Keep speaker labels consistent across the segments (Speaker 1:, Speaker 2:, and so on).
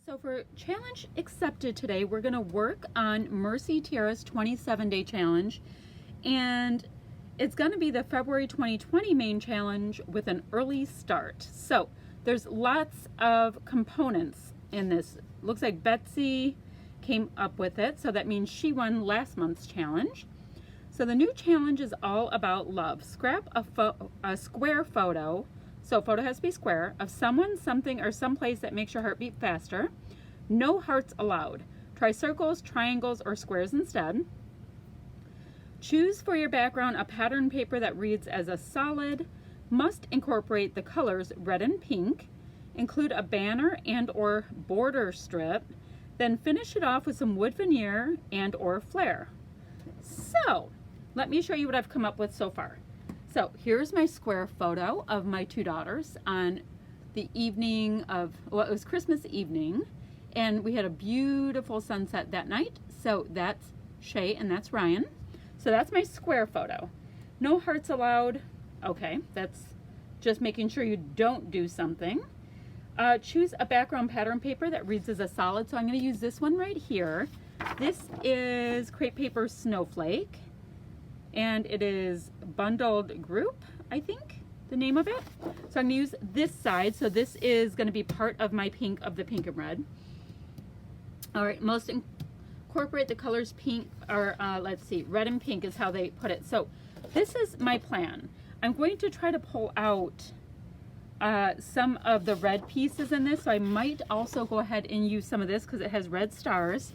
Speaker 1: So for challenge accepted today, we're going to work on Mercy Tiara's 27-day challenge, and it's going to be the February 2020 main challenge with an early start. So there's lots of components in this. Looks like Betsy came up with it, so that means she won last month's challenge. So the new challenge is all about love. Scrap a square photo, so photo has to be square, of someone, something, or someplace that makes your heart beat faster. No hearts allowed. Try circles, triangles, or squares instead. Choose for your background a pattern paper that reads as a solid. Must incorporate the colors red and pink. Include a banner and or border strip. Then finish it off with some wood veneer and or flare. So, let me show you what I've come up with so far. So here's my square photo of my two daughters on the evening of, well, it was Christmas evening, and we had a beautiful sunset that night. So that's Shay and that's Ryan. So that's my square photo. No hearts allowed. Okay, that's just making sure you don't do something. Choose a background pattern paper that reads as a solid. So I'm going to use this one right here. This is crepe paper snowflake, and it is bundled group, I think the name of it. So I'm going to use this side. So this is going to be part of my pink, of the pink and red. All right, most incorporate the colors pink, or let's see, red and pink is how they put it. So this is my plan. I'm going to try to pull out some of the red pieces in this. So I might also go ahead and use some of this because it has red stars.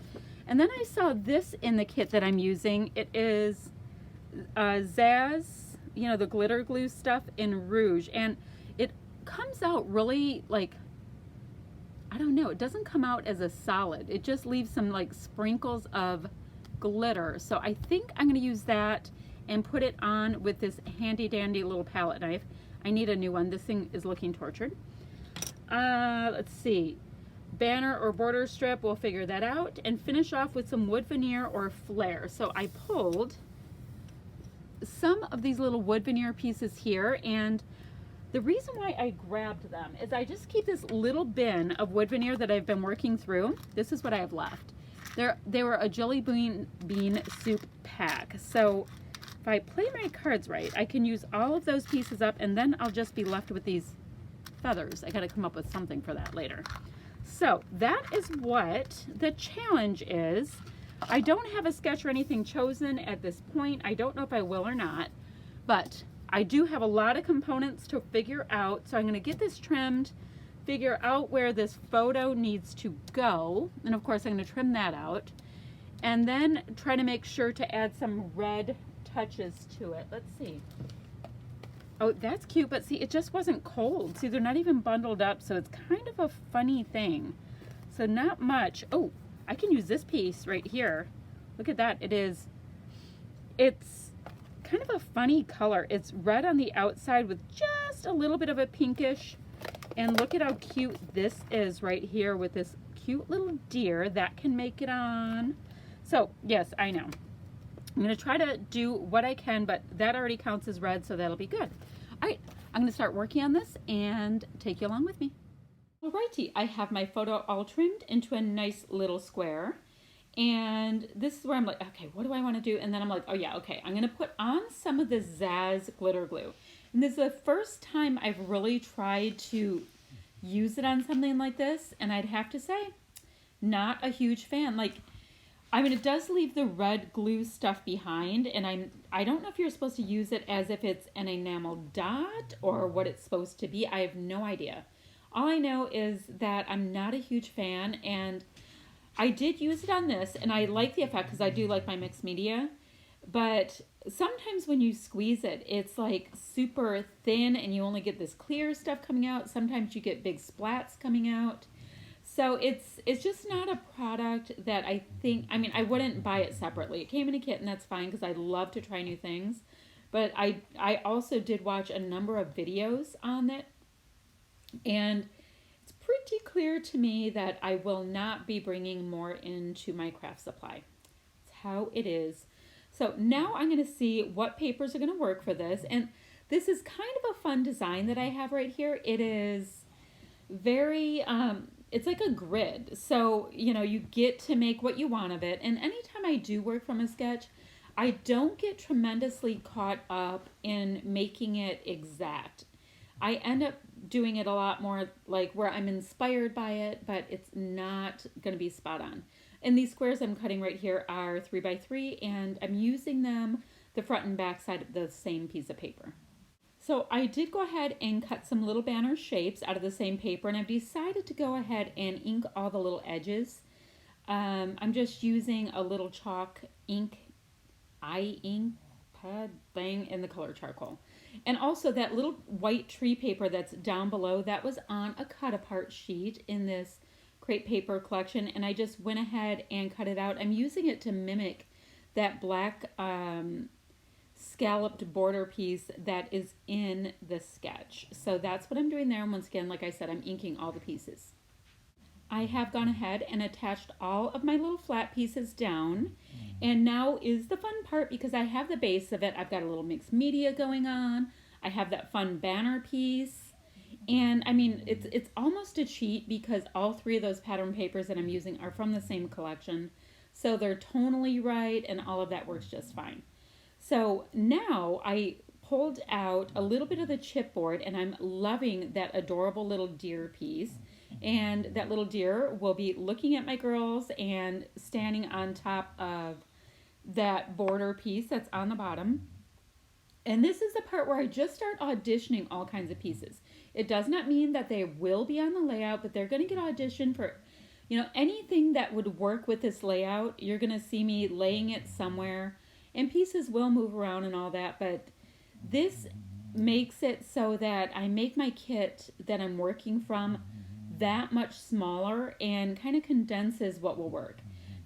Speaker 1: And then I saw this in the kit that I'm using. It is Zaz, you know, the glitter glue stuff in rouge. And it comes out really like, I don't know, it doesn't come out as a solid. It just leaves some like sprinkles of glitter. So I think I'm going to use that and put it on with this handy dandy little palette knife. I need a new one. This thing is looking tortured. Let's see. Banner or border strip, we'll figure that out, and finish off with some wood veneer or flare. So I pulled some of these little wood veneer pieces here, and the reason why I grabbed them is I just keep this little bin of wood veneer that I've been working through. This is what I have left. They were a jelly bean soup pack. So if I play my cards right, I can use all of those pieces up, and then I'll just be left with these feathers. I got to come up with something for that later. So that is what the challenge is. I don't have a sketch or anything chosen at this point. I don't know if I will or not, but I do have a lot of components to figure out. So I'm going to get this trimmed, figure out where this photo needs to go. And of course I'm going to trim that out, and then try to make sure to add some red touches to it. Let's see. Oh, that's cute, but see, it just wasn't cold. See, they're not even bundled up, so it's kind of a funny thing. So not much. Oh, I can use this piece right here. Look at that. It's kind of a funny color. It's red on the outside with just a little bit of a pinkish. And look at how cute this is right here with this cute little deer. That can make it on. So, yes, I know. I'm going to try to do what I can, but that already counts as red, so that'll be good. All right, I'm going to start working on this and take you along with me. Alrighty, I have my photo all trimmed into a nice little square. And this is where I'm like, okay, what do I want to do? And then I'm like, oh yeah, okay, I'm going to put on some of the Zaz glitter glue. And this is the first time I've really tried to use it on something like this. And I'd have to say, not a huge fan. Like, I mean, it does leave the red glue stuff behind, and I don't know if you're supposed to use it as if it's an enamel dot or what it's supposed to be. I have no idea. All I know is that I'm not a huge fan, and I did use it on this, and I like the effect because I do like my mixed media, but sometimes when you squeeze it, it's like super thin, and you only get this clear stuff coming out. Sometimes you get big splats coming out. So it's just not a product that I think, I mean, I wouldn't buy it separately. It came in a kit, and that's fine because I love to try new things. But I also did watch a number of videos on it, and it's pretty clear to me that I will not be bringing more into my craft supply. It's how it is. So now I'm going to see what papers are going to work for this. And this is kind of a fun design that I have right here. It is very it's like a grid. So, you know, you get to make what you want of it. And anytime I do work from a sketch, I don't get tremendously caught up in making it exact. I end up doing it a lot more like where I'm inspired by it, but it's not going to be spot on. And these squares I'm cutting right here are 3 by 3, and I'm using them the front and back side of the same piece of paper. So I did go ahead and cut some little banner shapes out of the same paper, and I've decided to go ahead and ink all the little edges. I'm just using a little chalk ink, ink pad thing in the color charcoal. And also that little white tree paper that's down below, that was on a cut apart sheet in this crepe paper collection, and I just went ahead and cut it out. I'm using it to mimic that black scalloped border piece that is in the sketch. So that's what I'm doing there. And once again, like I said, I'm inking all the pieces. I have gone ahead and attached all of my little flat pieces down. And now is the fun part, because I have the base of it. I've got a little mixed media going on. I have that fun banner piece. And I mean, it's almost a cheat because all three of those pattern papers that I'm using are from the same collection. So they're tonally right and all of that works just fine. So now I pulled out a little bit of the chipboard, and I'm loving that adorable little deer piece. And that little deer will be looking at my girls and standing on top of that border piece that's on the bottom. And this is the part where I just start auditioning all kinds of pieces. It does not mean that they will be on the layout, but they're going to get auditioned for, you know, anything that would work with this layout. You're going to see me laying it somewhere, and pieces will move around and all that, but this makes it so that I make my kit that I'm working from that much smaller and kind of condenses what will work.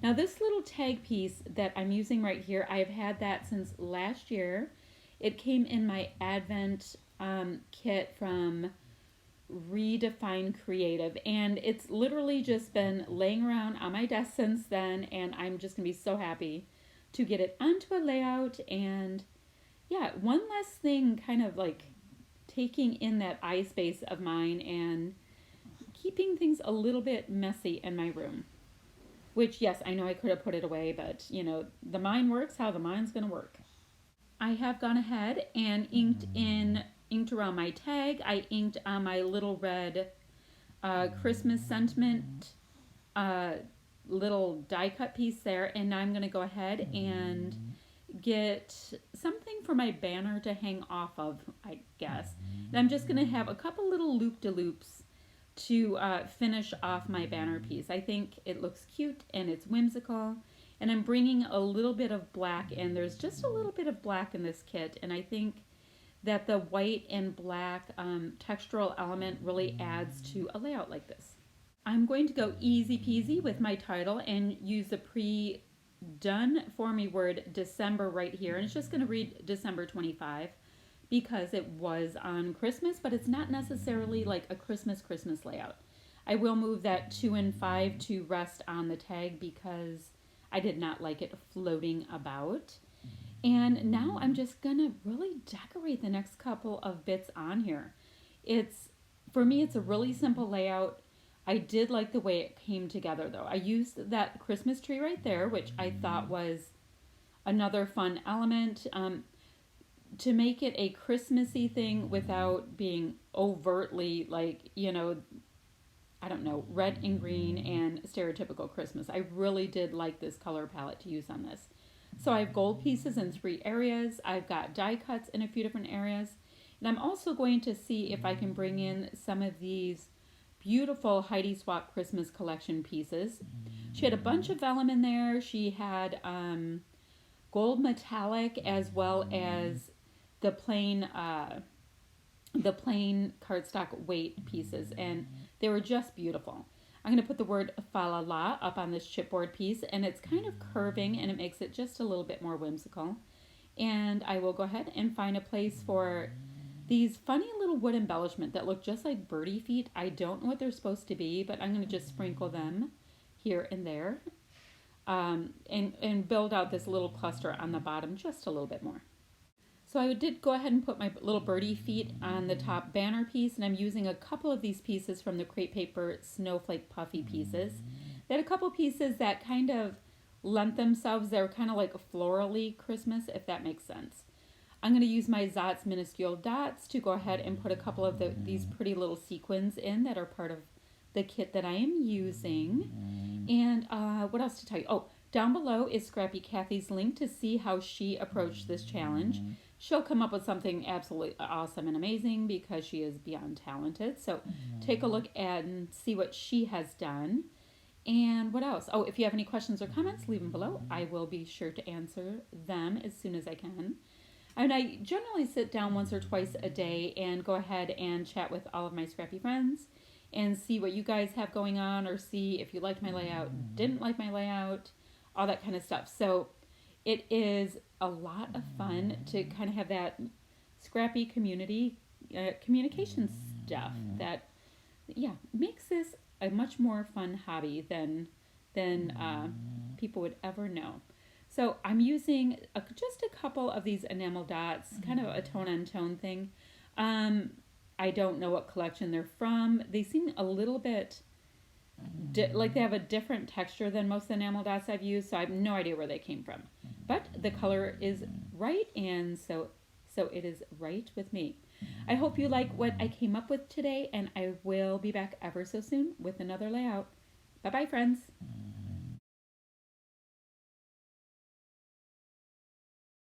Speaker 1: Now this little tag piece that I'm using right here, I've had that since last year. It came in my Advent kit from Redefine Creative, and it's literally just been laying around on my desk since then, and I'm just gonna be so happy to get it onto a layout. And yeah, one less thing kind of like taking in that eye space of mine and keeping things a little bit messy in my room. Which, yes, I know I could have put it away, but you know, the mind works how the mind's gonna work. I have gone ahead and inked around my tag. I inked on my little red Christmas sentiment little die cut piece there, and now I'm going to go ahead and get something for my banner to hang off of, I guess. And I'm just going to have a couple little loop-de-loops to finish off my banner piece. I think it looks cute and it's whimsical, and I'm bringing a little bit of black in. There's just a little bit of black in this kit, and I think that the white and black textural element really adds to a layout like this. I'm going to go easy peasy with my title and use the pre-done for me word December right here. And it's just going to read December 25 because it was on Christmas, but it's not necessarily like a Christmas layout. I will move that 2 and 5 to rest on the tag because I did not like it floating about. And now I'm just going to really decorate the next couple of bits on here. For me, it's a really simple layout. I did like the way it came together though. I used that Christmas tree right there, which I thought was another fun element to make it a Christmassy thing without being overtly like, you know, I don't know, red and green and stereotypical Christmas. I really did like this color palette to use on this. So I have gold pieces in 3 areas. I've got die cuts in a few different areas. And I'm also going to see if I can bring in some of these beautiful Heidi Swap Christmas collection pieces. She had a bunch of vellum in there. She had gold metallic as well as the plain cardstock weight pieces, and they were just beautiful. I'm going to put the word fa la la up on this chipboard piece, and it's kind of curving and it makes it just a little bit more whimsical. And I will go ahead and find a place for these funny little wood embellishment that look just like birdie feet. I don't know what they're supposed to be, but I'm going to just sprinkle them here and there and build out this little cluster on the bottom just a little bit more. So I did go ahead and put my little birdie feet on the top banner piece, and I'm using a couple of these pieces from the crepe paper snowflake puffy pieces. They had a couple pieces that kind of lent themselves. They were kind of like florally Christmas, if that makes sense. I'm going to use my Zotz Minuscule Dots to go ahead and put a couple of these pretty little sequins in that are part of the kit that I am using. And what else to tell you? Oh, down below is Scrappy Kathy's link to see how she approached this challenge. She'll come up with something absolutely awesome and amazing because she is beyond talented. So take a look and see what she has done. And what else? Oh, if you have any questions or comments, leave them below. I will be sure to answer them as soon as I can. And I generally sit down once or twice a day and go ahead and chat with all of my scrappy friends and see what you guys have going on, or see if you liked my layout, didn't like my layout, all that kind of stuff. So it is a lot of fun to kind of have that scrappy community communication stuff that, yeah, makes this a much more fun hobby than people would ever know. So I'm using just a couple of these enamel dots, kind of a tone-on-tone thing. I don't know what collection they're from. They seem a little bit like they have a different texture than most enamel dots I've used, so I have no idea where they came from. But the color is right, and so it is right with me. I hope you like what I came up with today, and I will be back ever so soon with another layout. Bye-bye, friends.